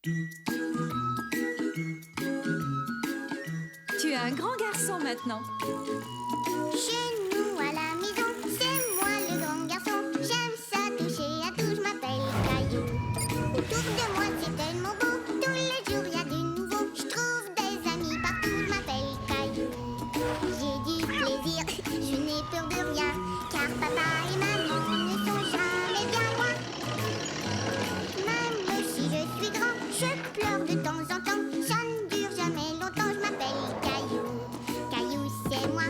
Tu es un grand garçon maintenant. Chez nous à la maison, c'est moi le grand garçon. J'aime ça toucher à tout, je m'appelle Caillou. Autour de moi c'est tellement beau, tous les jours y a du nouveau. Je trouve des amis partout, je m'appelle Caillou. J'ai du plaisir, je n'ai peur de rien, car papa et maman ne sont jamais bien loin. Même si je suis grand, je pleure de temps en temps. Ça ne dure jamais longtemps, je m'appelle Caillou. Caillou c'est moi,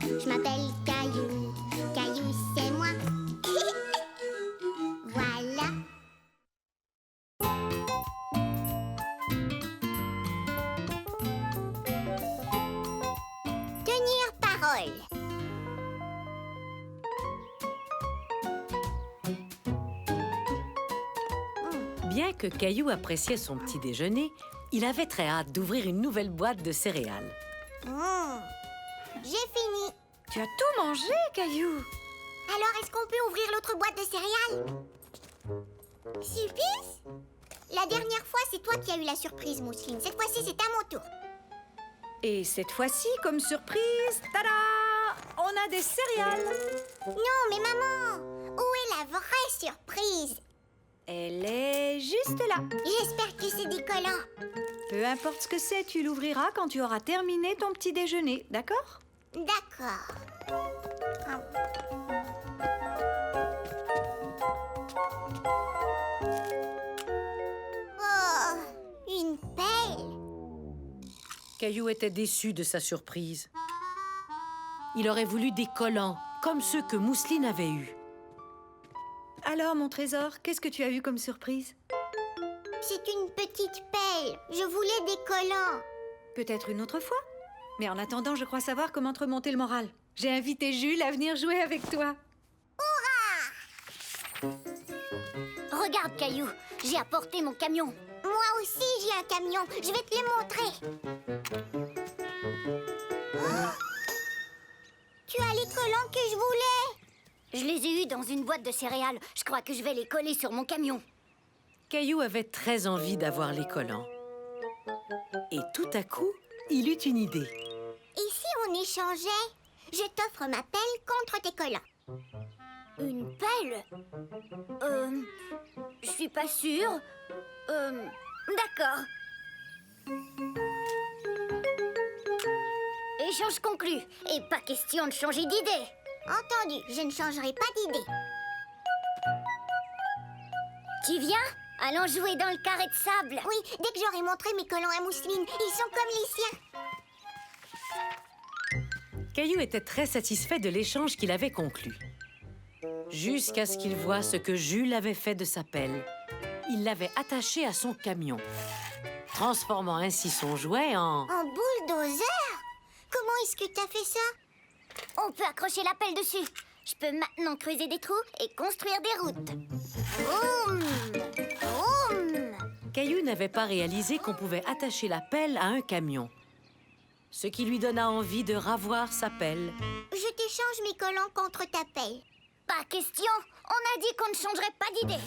je m'appelle Caillou. Caillou c'est moi. Voilà. Tenir parole. Bien que Caillou appréciait son petit déjeuner, il avait très hâte d'ouvrir une nouvelle boîte de céréales. J'ai fini. Tu as tout mangé, Caillou. Alors, est-ce qu'on peut ouvrir l'autre boîte de céréales? Sulpice? La dernière fois, c'est toi qui as eu la surprise, Mousseline. Cette fois-ci, c'est à mon tour. Et cette fois-ci, comme surprise, tada! On a des céréales. Non, mais maman, où est la vraie surprise? Elle est juste là. J'espère que c'est des collants. Peu importe ce que c'est, tu l'ouvriras quand tu auras terminé ton petit déjeuner, d'accord? D'accord. Oh, une pelle. Caillou était déçu de sa surprise. Il aurait voulu des collants, comme ceux que Mousseline avait eus. Alors, mon trésor, qu'est-ce que tu as eu comme surprise? C'est une petite pelle. Je voulais des collants. Peut-être une autre fois? Mais en attendant, je crois savoir comment te remonter le moral. J'ai invité Jules à venir jouer avec toi. Regarde, Caillou, j'ai apporté mon camion. Moi aussi, j'ai un camion. Je vais te le montrer. Tu as les collants que je voulais. Je les ai eus dans une boîte de céréales. Je crois que je vais les coller sur mon camion. Caillou avait très envie d'avoir les collants. Et tout à coup, il eut une idée. Et si on échangeait? Je t'offre ma pelle contre tes collants. Une pelle? Je suis pas sûre. D'accord. Échange conclu. Et pas question de changer d'idée. Entendu, je ne changerai pas d'idée. Tu viens? Allons jouer dans le carré de sable. Oui, dès que j'aurai montré mes collants à Mousseline, ils sont comme les siens. Caillou était très satisfait de l'échange qu'il avait conclu. Jusqu'à ce qu'il voie ce que Jules avait fait de sa pelle. Il l'avait attachée à son camion, transformant ainsi son jouet en... En bulldozer? Comment est-ce que t'as fait ça? On peut accrocher la pelle dessus. Je peux maintenant creuser des trous et construire des routes. Vroom! Vroom! Caillou n'avait pas réalisé qu'on pouvait attacher la pelle à un camion. Ce qui lui donna envie de ravoir sa pelle. Je t'échange mes collants contre ta pelle. Pas question. On a dit qu'on ne changerait pas d'idée.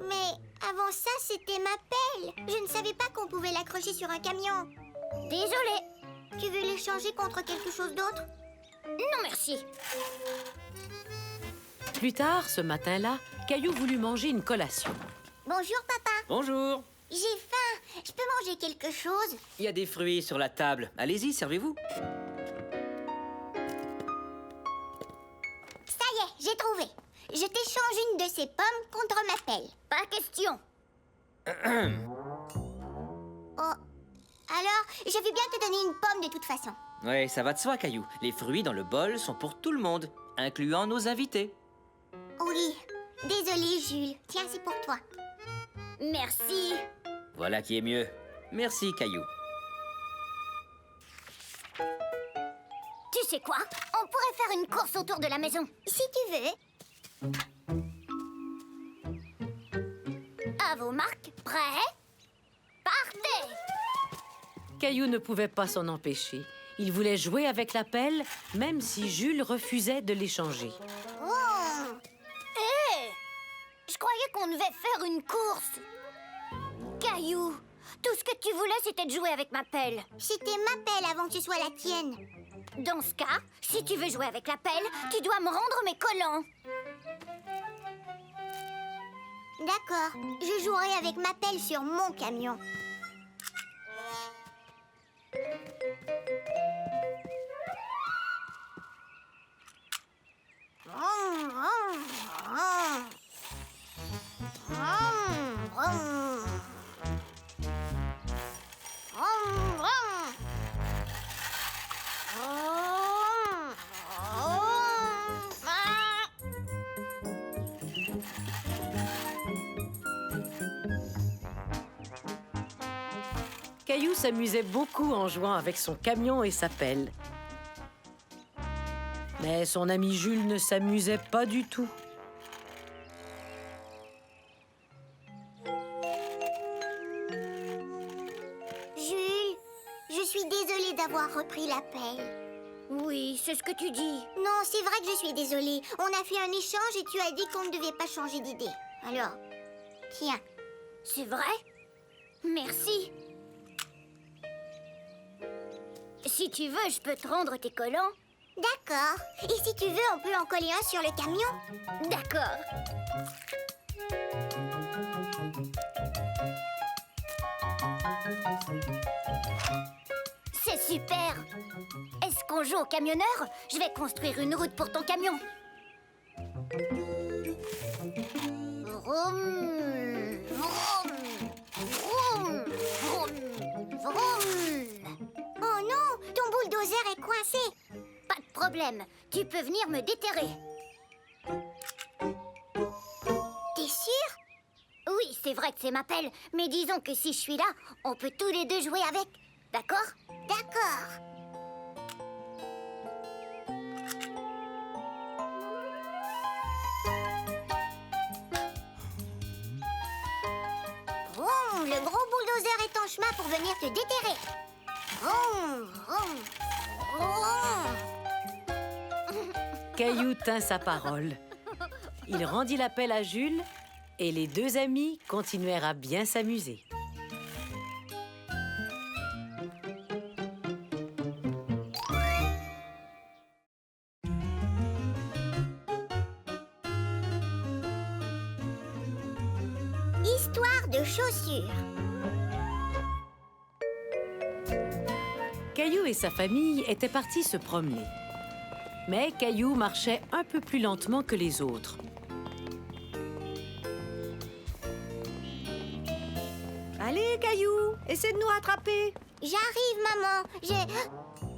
Mais avant ça, c'était ma pelle. Je ne savais pas qu'on pouvait l'accrocher sur un camion. Désolée. Tu veux l'échanger contre quelque chose d'autre? Non, merci. Plus tard, ce matin-là, Caillou voulut manger une collation. Bonjour, papa. Bonjour. J'ai faim. Je peux manger quelque chose? Il y a des fruits sur la table. Allez-y, servez-vous. Ça y est, j'ai trouvé. Je t'échange une de ces pommes contre ma pelle. Pas question. Oh. Alors, je vais bien te donner une pomme de toute façon. Ouais, ça va de soi, Caillou. Les fruits dans le bol sont pour tout le monde, incluant nos invités. Oui. Désolée, Jules. Tiens, c'est pour toi. Merci. Voilà qui est mieux. Merci, Caillou. Tu sais quoi? On pourrait faire une course autour de la maison. Si tu veux. À vos marques, prêts? Partez! Caillou ne pouvait pas s'en empêcher. Il voulait jouer avec la pelle, même si Jules refusait de l'échanger. Oh! Hé! Je croyais qu'on devait faire une course. Caillou, tout ce que tu voulais, c'était de jouer avec ma pelle. C'était ma pelle avant que ce soit la tienne. Dans ce cas, si tu veux jouer avec la pelle, tu dois me rendre mes collants. D'accord, je jouerai avec ma pelle sur mon camion. Caillou s'amusait beaucoup en jouant avec son camion et sa pelle. Mais son ami Jules ne s'amusait pas du tout. Jules, je suis désolée d'avoir repris la pelle. Oui, c'est ce que tu dis. Non, c'est vrai que je suis désolée. On a fait un échange et tu as dit qu'on ne devait pas changer d'idée. Alors, tiens. C'est vrai? Merci. Si tu veux, je peux te rendre tes collants. D'accord. Et si tu veux, on peut en coller un sur le camion. D'accord. C'est super. Est-ce qu'on joue au camionneur? Je vais construire une route pour ton camion. Vroom, vroom, vroom, vroom, vroom. Oh non, ton bulldozer est coincé. Pas de problème. Tu peux venir me déterrer. T'es sûr? Oui, c'est vrai que c'est ma pelle, mais disons que si je suis là, on peut tous les deux jouer avec. D'accord? D'accord. Vroom, le gros bulldozer est en chemin pour venir te déterrer. Vroom, vroom, vroom. Caillou tint sa parole. Il rendit la pelle à Jules et les deux amis continuèrent à bien s'amuser. Histoire de chaussures. Caillou et sa famille étaient partis se promener. Mais Caillou marchait un peu plus lentement que les autres. Allez, Caillou, essaie de nous rattraper. J'arrive, maman. J'ai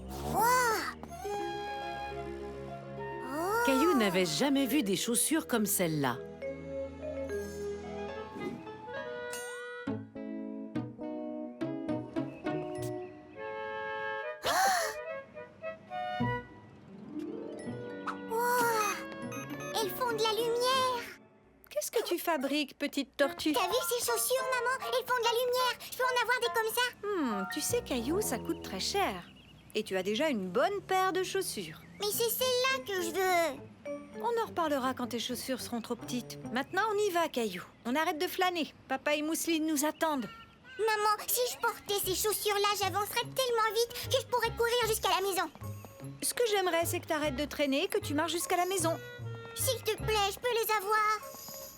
froid. Oh. Caillou n'avait jamais vu des chaussures comme celles-là. Elles font de la lumière. Qu'est-ce que tu fabriques, petite tortue? T'as vu ces chaussures, maman? Elles font de la lumière. Je peux en avoir des comme ça? Tu sais, Caillou, ça coûte très cher. Et tu as déjà une bonne paire de chaussures. Mais c'est celle-là que je veux. On en reparlera quand tes chaussures seront trop petites. Maintenant, on y va, Caillou. On arrête de flâner. Papa et Mousseline nous attendent. Maman, si je portais ces chaussures-là, j'avancerais tellement vite que je pourrais courir jusqu'à la maison. Ce que j'aimerais, c'est que tu arrêtes de traîner et que tu marches jusqu'à la maison. S'il te plaît, je peux les avoir?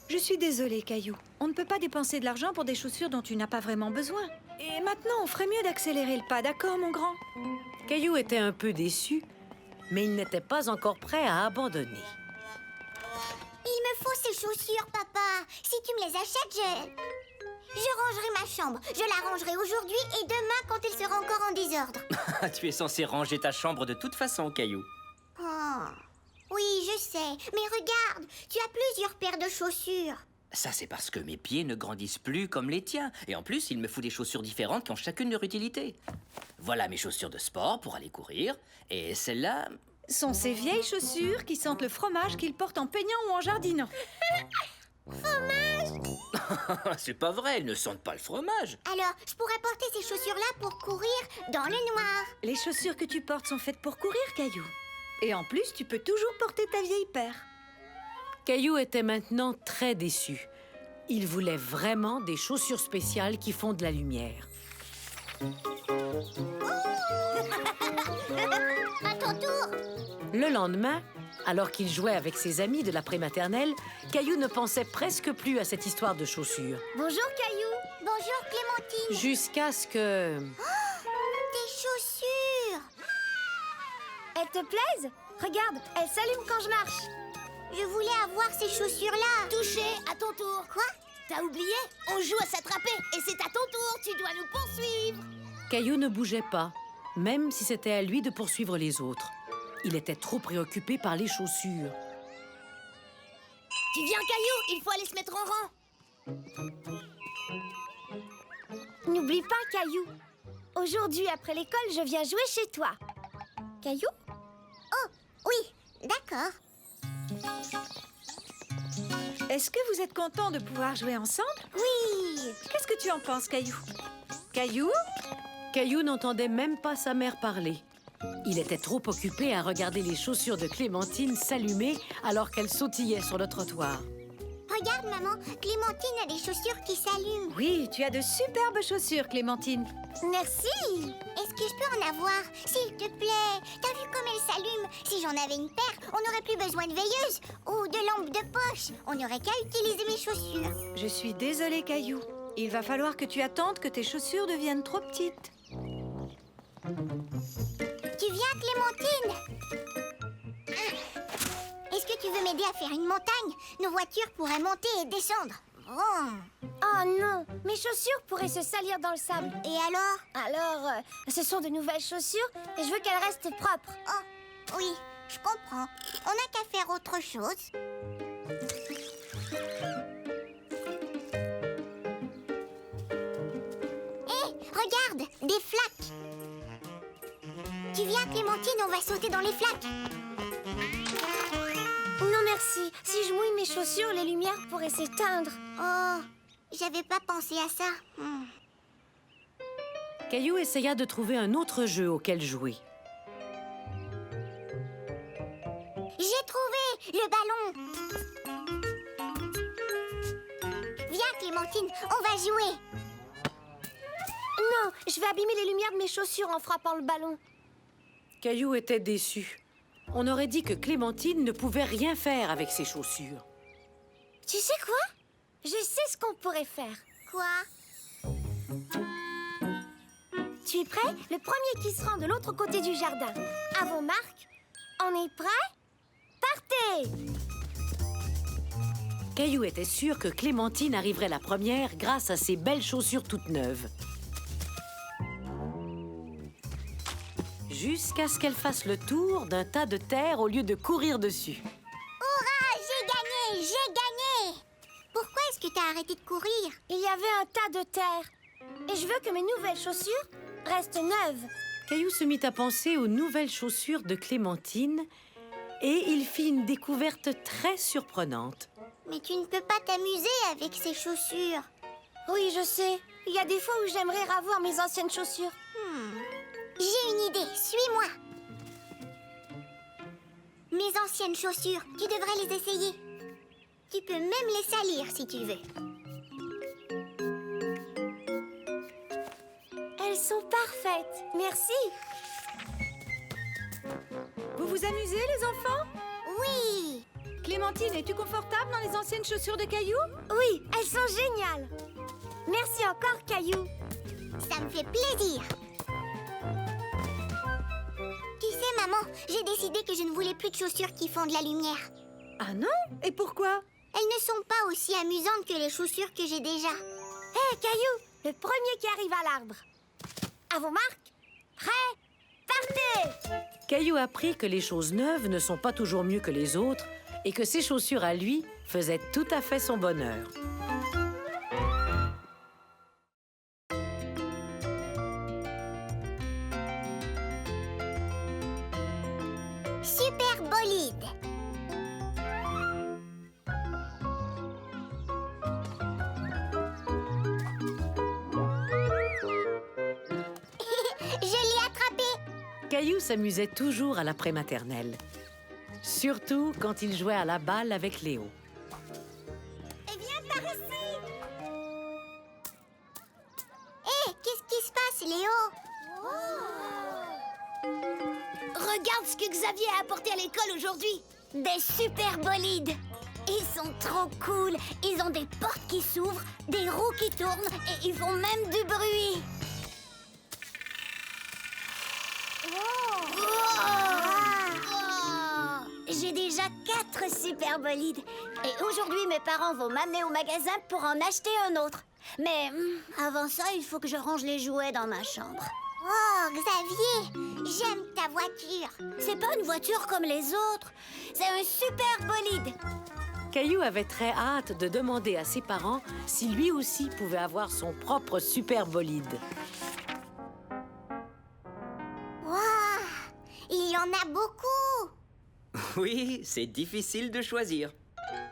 Je suis désolée, Caillou. On ne peut pas dépenser de l'argent pour des chaussures dont tu n'as pas vraiment besoin. Et maintenant, on ferait mieux d'accélérer le pas, d'accord, mon grand? Caillou était un peu déçu, mais il n'était pas encore prêt à abandonner. Il me faut ces chaussures, papa. Si tu me les achètes, je rangerai ma chambre. Je la rangerai aujourd'hui et demain quand elle sera encore en désordre. Tu es censé ranger ta chambre de toute façon, Caillou. Oh. Oui, je sais. Mais regarde, tu as plusieurs paires de chaussures. Ça, c'est parce que mes pieds ne grandissent plus comme les tiens. Et en plus, il me faut des chaussures différentes qui ont chacune leur utilité. Voilà mes chaussures de sport pour aller courir. Et celles-là... Sont ces vieilles chaussures qui sentent le fromage qu'ils portent en peignant ou en jardinant. C'est pas vrai, elles ne sentent pas le fromage. Alors, je pourrais porter ces chaussures-là pour courir dans le noir. Les chaussures que tu portes sont faites pour courir, Caillou. Et en plus, tu peux toujours porter ta vieille paire. Caillou était maintenant très déçu. Il voulait vraiment des chaussures spéciales qui font de la lumière. À ton tour. Le lendemain, alors qu'il jouait avec ses amis de la prématernelle, Caillou ne pensait presque plus à cette histoire de chaussures. Bonjour, Caillou. Bonjour, Clémentine. Jusqu'à ce que... Tes chaussures! Elles te plaisent? Regarde, elles s'allument quand je marche. Je voulais avoir ces chaussures-là. Touché, à ton tour. Quoi? T'as oublié? On joue à s'attraper et c'est à ton tour. Tu dois nous poursuivre. Caillou ne bougeait pas, même si c'était à lui de poursuivre les autres. Il était trop préoccupé par les chaussures. Tu viens, Caillou? Il faut aller se mettre en rang. N'oublie pas, Caillou. Aujourd'hui, après l'école, je viens jouer chez toi. Caillou? Oh, oui, d'accord. Est-ce que vous êtes content de pouvoir jouer ensemble? Oui. Qu'est-ce que tu en penses, Caillou? Caillou? Caillou n'entendait même pas sa mère parler. Il était trop occupé à regarder les chaussures de Clémentine s'allumer alors qu'elle sautillait sur le trottoir. Regarde, maman, Clémentine a des chaussures qui s'allument. Oui, tu as de superbes chaussures, Clémentine. Merci. Est-ce que je peux en avoir? S'il te plaît. T'as vu comme elles s'allument? Si j'en avais une paire, on n'aurait plus besoin de veilleuse ou de lampe de poche. On n'aurait qu'à utiliser mes chaussures. Je suis désolée, Caillou. Il va falloir que tu attendes que tes chaussures deviennent trop petites. Tu viens, Clémentine? Est-ce que tu veux m'aider à faire une montagne? Nos voitures pourraient monter et descendre. Oh. Oh non, mes chaussures pourraient se salir dans le sable. Et alors? Alors, ce sont de nouvelles chaussures et je veux qu'elles restent propres. Oh, oui, je comprends. On n'a qu'à faire autre chose. Hé, regarde, des flaques. Tu viens, Clémentine, on va sauter dans les flaques. Non merci, si je mouille mes chaussures, les lumières pourraient s'éteindre. Oh, j'avais pas pensé à ça. Caillou essaya de trouver un autre jeu auquel jouer. J'ai trouvé le ballon. Viens, Clémentine, on va jouer. Non, je vais abîmer les lumières de mes chaussures en frappant le ballon. Caillou était déçu. On aurait dit que Clémentine ne pouvait rien faire avec ses chaussures. Tu sais quoi? Je sais ce qu'on pourrait faire. Quoi? Tu es prêt? Le premier qui se rend de l'autre côté du jardin. À vos marques. On est prêt? Partez! Caillou était sûr que Clémentine arriverait la première grâce à ses belles chaussures toutes neuves. Jusqu'à ce qu'elle fasse le tour d'un tas de terre au lieu de courir dessus. Hurrah, j'ai gagné, j'ai gagné. Pourquoi est-ce que t'as arrêté de courir? Il y avait un tas de terre. Et je veux que mes nouvelles chaussures restent neuves. Caillou se mit à penser aux nouvelles chaussures de Clémentine et il fit une découverte très surprenante. Mais tu ne peux pas t'amuser avec ces chaussures. Oui, je sais. Il y a des fois où j'aimerais revoir mes anciennes chaussures. J'ai une idée, suis-moi. Mes anciennes chaussures, tu devrais les essayer. Tu peux même les salir si tu veux. Elles sont parfaites. Merci. Vous vous amusez, les enfants? Oui. Clémentine, es-tu confortable dans les anciennes chaussures de Caillou? Oui, elles sont géniales. Merci encore, Caillou. Ça me fait plaisir. Tu sais, maman, j'ai décidé que je ne voulais plus de chaussures qui font de la lumière. Ah non? Et pourquoi? Elles ne sont pas aussi amusantes que les chaussures que j'ai déjà. Hé, Caillou, le premier qui arrive à l'arbre. À vos marques. Prêt? Partez! Caillou apprit que les choses neuves ne sont pas toujours mieux que les autres et que ses chaussures à lui faisaient tout à fait son bonheur. Super bolide. Je l'ai attrapé. Caillou s'amusait toujours à la prématernelle, surtout quand il jouait à la balle avec Léo. Viens par ici. Léo. Regarde ce que Xavier a apporté à l'école aujourd'hui. Des super bolides. Ils sont trop cool. Ils ont des portes qui s'ouvrent, des roues qui tournent et ils font même du bruit. J'ai déjà 4 super bolides. Et aujourd'hui, mes parents vont m'amener au magasin pour en acheter un autre. Mais avant ça, il faut que je range les jouets dans ma chambre. Oh, Xavier, j'aime ta voiture. C'est pas une voiture comme les autres. C'est un super bolide. Caillou avait très hâte de demander à ses parents si lui aussi pouvait avoir son propre super bolide. Waouh, il y en a beaucoup. Oui, c'est difficile de choisir.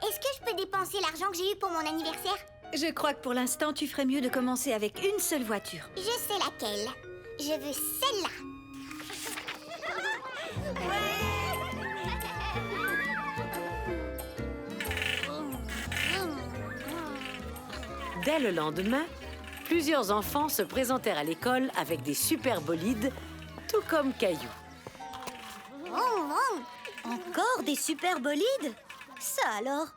Est-ce que je peux dépenser l'argent que j'ai eu pour mon anniversaire? Je crois que pour l'instant, tu ferais mieux de commencer avec une seule voiture. Je sais laquelle. Je veux celle-là. Dès le lendemain, plusieurs enfants se présentèrent à l'école avec des super bolides, tout comme Caillou. Vroom, vroom. Encore des super bolides? Ça alors?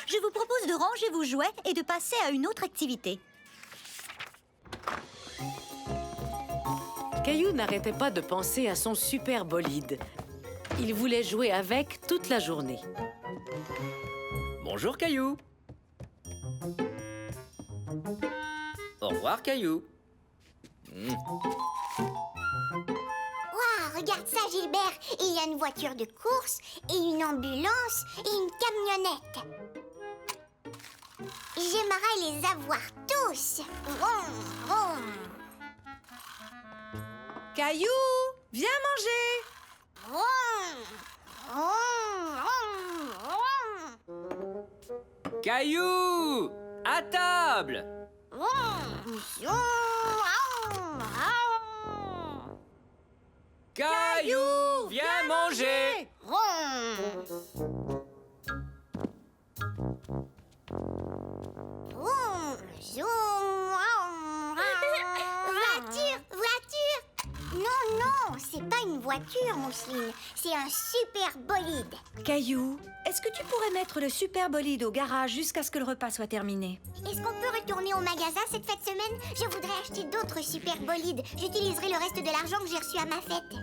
Je vous propose de ranger vos jouets et de passer à une autre activité. Caillou n'arrêtait pas de penser à son super bolide. Il voulait jouer avec toute la journée. Bonjour, Caillou. Au revoir, Caillou. Waouh, regarde ça, Gilbert. Il y a une voiture de course, et une ambulance, et une camionnette. J'aimerais les avoir tous. Vroom, vroom. Caillou, viens manger. Vroom, vroom, vroom, vroom. Caillou! À table! Vroom, vroom, vroom. Caillou! Viens manger! Vroom. Vroom, zoom, vroom, vroom. Voiture, voiture. Non, non, c'est pas une voiture, Mousseline. C'est un super bolide. Caillou, est-ce que tu pourrais mettre le super bolide au garage jusqu'à ce que le repas soit terminé? Est-ce qu'on peut retourner au magasin cette fête semaine? Je voudrais acheter d'autres super bolides. J'utiliserai le reste de l'argent que j'ai reçu à ma fête.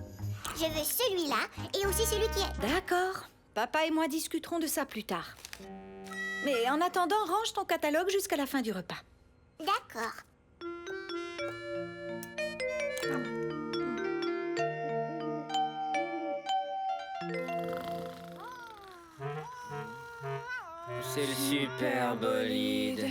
Je veux celui-là et aussi celui qui est... D'accord. Papa et moi discuterons de ça plus tard. Mais en attendant, range ton catalogue jusqu'à la fin du repas. D'accord. C'est le super bolide.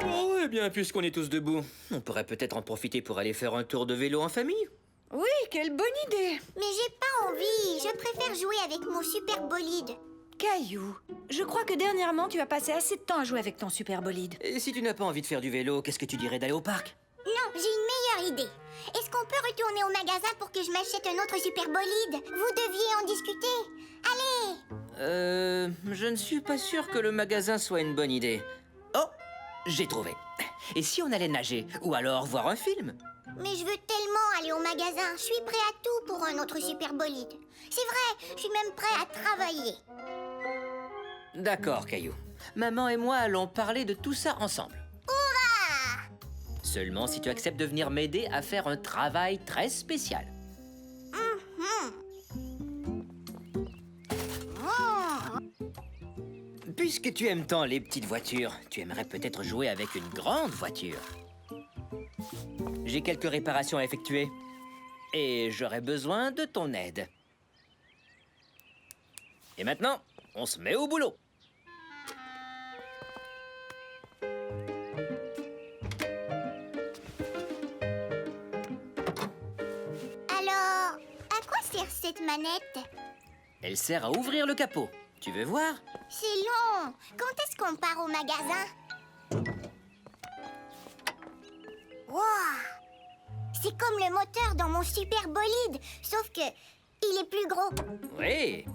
Oh, eh bien, puisqu'on est tous debout, on pourrait peut-être en profiter pour aller faire un tour de vélo en famille. Oui, quelle bonne idée! Mais j'ai pas envie. Je préfère jouer avec mon super bolide. Caillou, je crois que dernièrement, tu as passé assez de temps à jouer avec ton super bolide. Et si tu n'as pas envie de faire du vélo, qu'est-ce que tu dirais d'aller au parc? Non, j'ai une meilleure idée. Est-ce qu'on peut retourner au magasin pour que je m'achète un autre super bolide? Vous deviez en discuter. Allez! Je ne suis pas sûr que le magasin soit une bonne idée. Oh, j'ai trouvé. Et si on allait nager? Ou alors voir un film? Mais je veux tellement aller au magasin. Je suis prêt à tout pour un autre super bolide. C'est vrai, je suis même prêt à travailler. D'accord, Caillou. Maman et moi allons parler de tout ça ensemble. Hurrah! Seulement si tu acceptes de venir m'aider à faire un travail très spécial. Puisque tu aimes tant les petites voitures, tu aimerais peut-être jouer avec une grande voiture. J'ai quelques réparations à effectuer. Et j'aurais besoin de ton aide. Et maintenant, on se met au boulot. Alors, à quoi sert cette manette? Elle sert à ouvrir le capot. Tu veux voir? C'est long. Quand est-ce qu'on part au magasin? Wow! C'est comme le moteur dans mon super bolide, sauf que il est plus gros. Oui.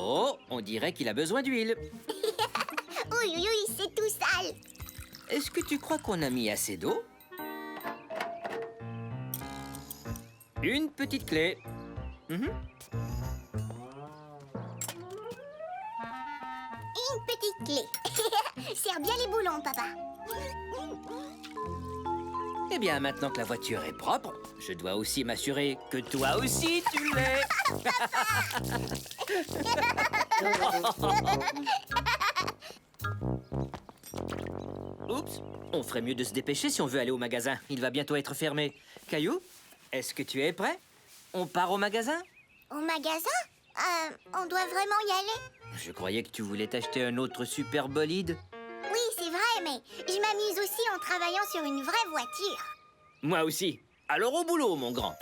Oh, on dirait qu'il a besoin d'huile. Oui, oui, oui, c'est tout sale. Est-ce que tu crois qu'on a mis assez d'eau? Une petite clé. Mhm. Une petite clé. Serre bien les boulons, papa. Eh bien, maintenant que la voiture est propre, je dois aussi m'assurer que toi aussi tu l'es. Oups, on ferait mieux de se dépêcher si on veut aller au magasin. Il va bientôt être fermé. Caillou, est-ce que tu es prêt? On part au magasin? Au magasin? On doit vraiment y aller? Je croyais que tu voulais t'acheter un autre super bolide. Oui, c'est vrai, mais je m'amuse aussi en travaillant sur une vraie voiture. Moi aussi. Alors au boulot, mon grand.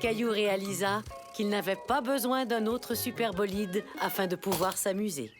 Caillou réalisa qu'il n'avait pas besoin d'un autre super bolide afin de pouvoir s'amuser.